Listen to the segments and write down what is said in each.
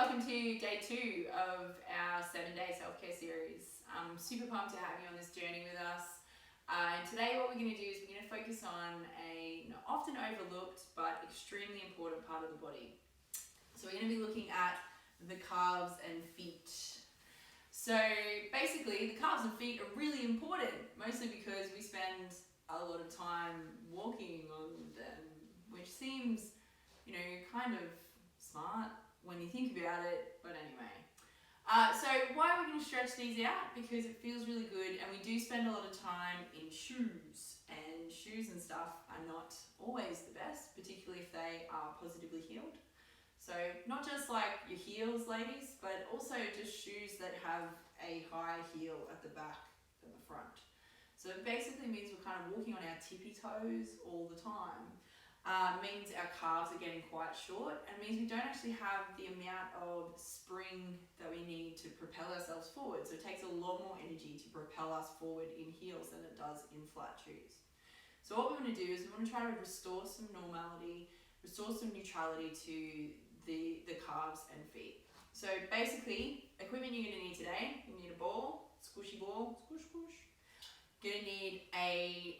welcome to day 2 of our 7-day self-care series. I'm super pumped to have you on this journey with us. And today what we're going to do is we're going to focus on a often overlooked but extremely important part of the body. So we're going to be looking at the calves and feet. So basically the calves and feet are really important, mostly because we spend a lot of time walking on them, which seems, kind of smart when you think about it, but anyway. So why are we going to stretch these out? Because it feels really good, and we do spend a lot of time in shoes, and shoes and stuff are not always the best, particularly if they are positively heeled. So not just like your heels, ladies, but also just shoes that have a high heel at the back and the front. So it basically means we're kind of walking on our tippy toes all the time. Means our calves are getting quite short, and means we don't actually have the amount of spring that we need to propel ourselves forward. So it takes a lot more energy to propel us forward in heels than it does in flat shoes. So what we want to do is we want to try to restore some normality, restore some neutrality to the calves and feet. So basically, equipment you're going to need today, you need a ball, squishy ball, squish squish. You're going to need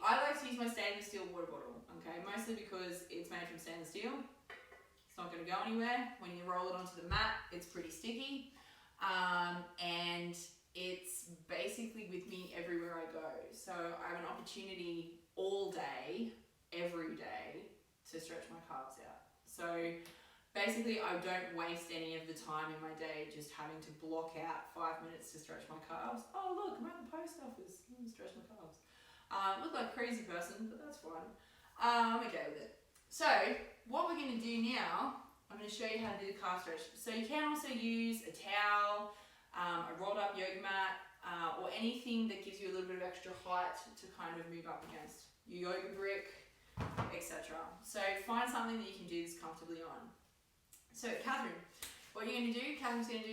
I like to use my stainless steel water bottle, okay, mostly because it's made from stainless steel. It's not going to go anywhere. When you roll it onto the mat, it's pretty sticky, and it's basically with me everywhere I go. So I have an opportunity all day, every day, to stretch my calves out. So basically, I don't waste any of the time in my day just having to block out 5 minutes to stretch my calves. Oh look, I'm at the post office. Let me stretch my calves. Look like a crazy person, but that's fine. I'm okay with it. So what we're going to do now, I'm going to show you how to do the calf stretch. So you can also use a towel, a rolled up yoga mat, or anything that gives you a little bit of extra height to kind of move up against. Your yoga brick, etc. So find something that you can do this comfortably on. So Catherine, what you're going to do,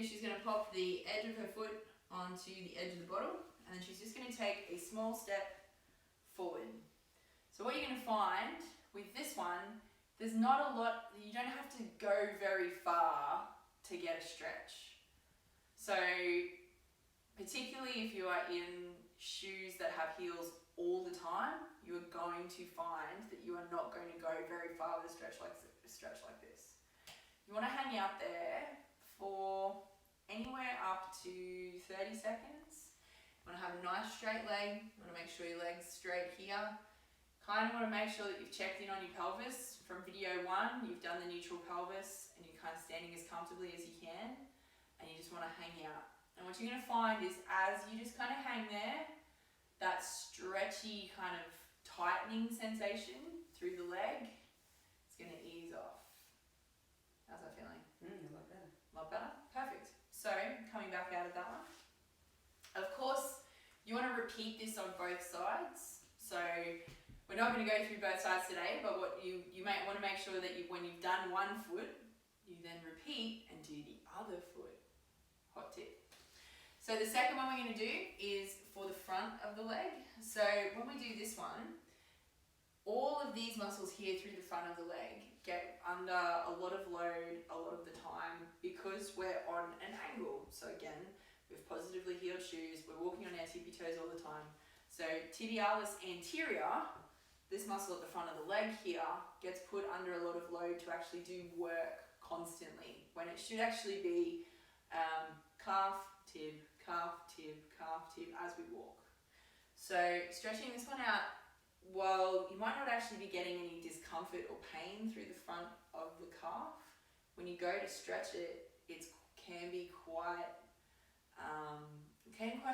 she's going to pop the edge of her foot onto the edge of the bottle, and then she's just going to take a small step forward. So what you're going to find with this one, there's not a lot, you don't have to go very far to get a stretch. So particularly if you are in shoes that have heels all the time, you are going to find that you are not going to go very far with a stretch like this. You want to hang out there for anywhere up to 30 seconds. You want to have a nice straight leg. You want to make sure your leg's straight here. Kind of want to make sure that you've checked in on your pelvis. From video 1, you've done the neutral pelvis and you're kind of standing as comfortably as you can, and you just want to hang out. And what you're going to find is as you just kind of hang there, that stretchy kind of tightening sensation through the leg is going to ease off. How's that feeling? A lot better. A lot better? Perfect. So, coming back out of that one. Of course, you want to repeat this on both sides. So, we're not going to go through both sides today, but what you might want to make sure that when you've done one foot, you then repeat and do the other foot. Hot tip. So, the second one we're going to do is for the front of the leg. So, when we do this one, all of these muscles here through the front of the leg get under a lot of load a lot of the time because we're on an angle. So again, with positively heeled shoes, we're walking on our tippy toes all the time. So tibialis anterior, this muscle at the front of the leg here, gets put under a lot of load to actually do work constantly, when it should actually be calf, tib, as we walk. So stretching this one out, while you might not actually be getting any discomfort or pain through the front of the calf, when you go to stretch it, it can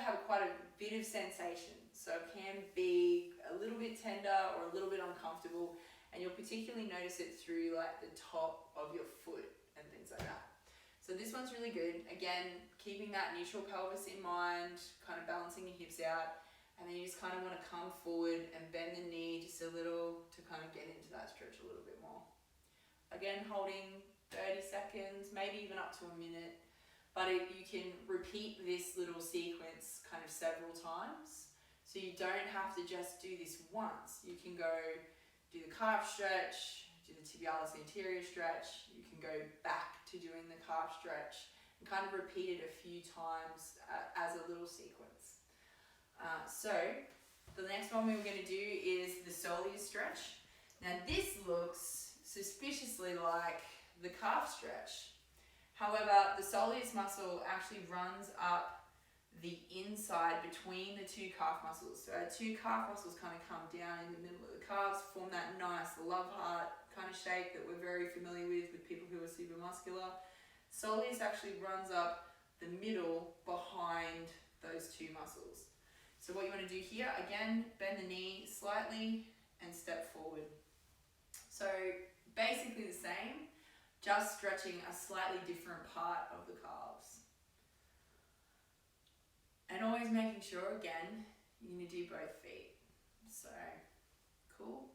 have quite a bit of sensation. So it can be a little bit tender or a little bit uncomfortable, and you'll particularly notice it through like the top of your foot and things like that. So this one's really good. Again, keeping that neutral pelvis in mind, kind of balancing your hips out. And then you just kind of want to come forward and bend the knee just a little to kind of get into that stretch a little bit more. Again, holding 30 seconds, maybe even up to a minute. But you can repeat this little sequence kind of several times. So you don't have to just do this once. You can go do the calf stretch, do the tibialis anterior stretch, you can go back to doing the calf stretch, and kind of repeat it a few times as a little sequence. So the next one we were going to do is the soleus stretch. Now this looks suspiciously like the calf stretch. However, the soleus muscle actually runs up the inside between the two calf muscles. So our two calf muscles kind of come down in the middle of the calves, form that nice love heart kind of shape that we're very familiar with people who are super muscular. Soleus actually runs up the middle behind those two muscles. So what you want to do here, again, bend the knee slightly and step forward. So basically the same, just stretching a slightly different part of the calves. And always making sure, again, you're going to do both feet. So, cool.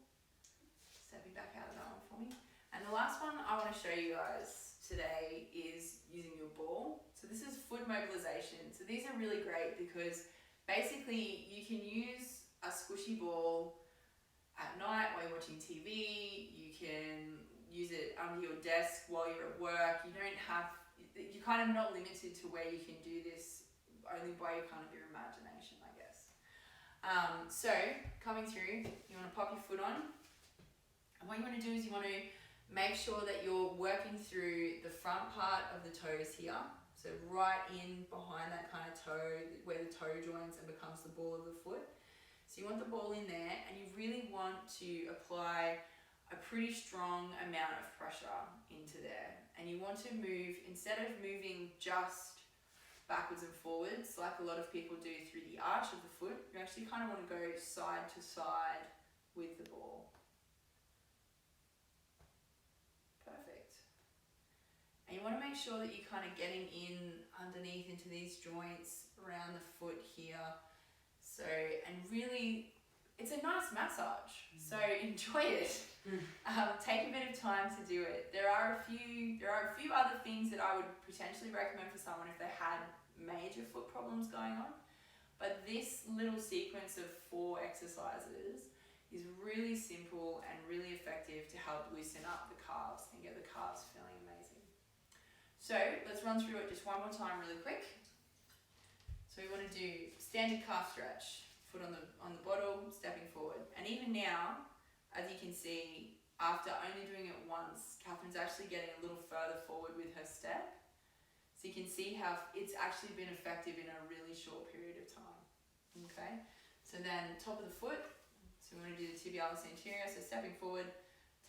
Stepping back out of that one for me. And the last one I want to show you guys today is using your ball. So this is foot mobilization. So these are really great because basically you can use a squishy ball at night while you're watching TV. You can use it under your desk while you're at work. You're kind of not limited to where you can do this, only by your imagination, I guess. So coming through, you want to pop your foot on, and what you want to do is you want to make sure that you're working through the front part of the toes here, so right in behind that kind of toe where the toe joins and becomes the ball of the foot. So you want the ball in there, and you really want to apply a pretty strong amount of pressure into there, and you want to move, instead of moving just backwards and forwards like a lot of people do through the arch of the foot, you actually kind of want to go side to side with the ball. Perfect. And you want to make sure that you're kind of getting in underneath into these joints around the foot here. So, and really, it's a nice massage, so enjoy it. Take a bit of time to do it. There are a few other things that I would potentially recommend for someone if they had major foot problems going on, but this little sequence of 4 exercises is really simple and really effective to help loosen up the calves and get the calves feeling amazing. So let's run through it just one more time really quick. So we want to do standard calf stretch, foot on the bottom, stepping forward. And even now, as you can see, after only doing it once, Catherine's actually getting a little further forward with her step. So you can see how it's actually been effective in a really short period of time. Okay, so then top of the foot, so we want to do the tibialis anterior, so stepping forward,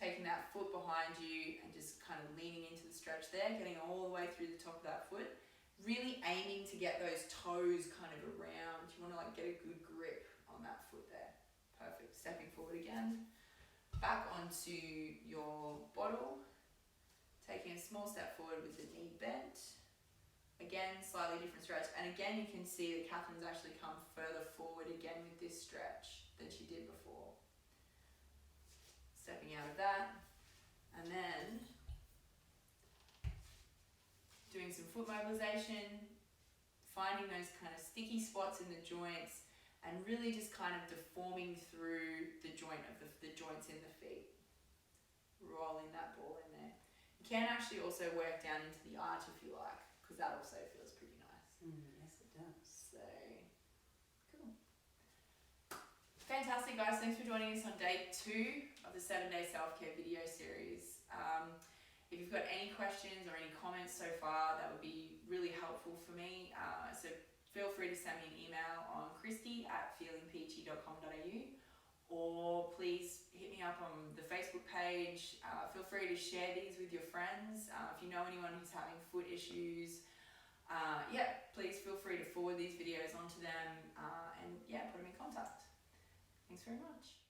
taking that foot behind you and just kind of leaning into the stretch there, getting all the way through the top of that foot, really aiming to get those toes kind of around. You want to get a good grip on that foot there. Perfect. Stepping forward again, back onto your bottle, taking a small step forward with the knee bent. Again, slightly different stretch. And again, you can see that Catherine's actually come further forward again with this stretch than she did before. Stepping out of that. And then doing some foot mobilization, finding those kind of sticky spots in the joints, and really just kind of deforming through the joints in the feet. Rolling that ball in there. You can actually also work down into the arch if you like, because that also feels pretty nice. Yes, it does. So, cool. Fantastic, guys. Thanks for joining us on day 2 of the 7-day self-care video series. If you've got any questions or any comments so far, that would be really helpful for me. So feel free to send me an email on KRISTIE@feelingpeachy.com.au, or please hit me up on the Facebook page. Feel free to share these with your friends. If you know anyone who's having foot issues, please feel free to forward these videos onto them and put them in contact. Thanks very much.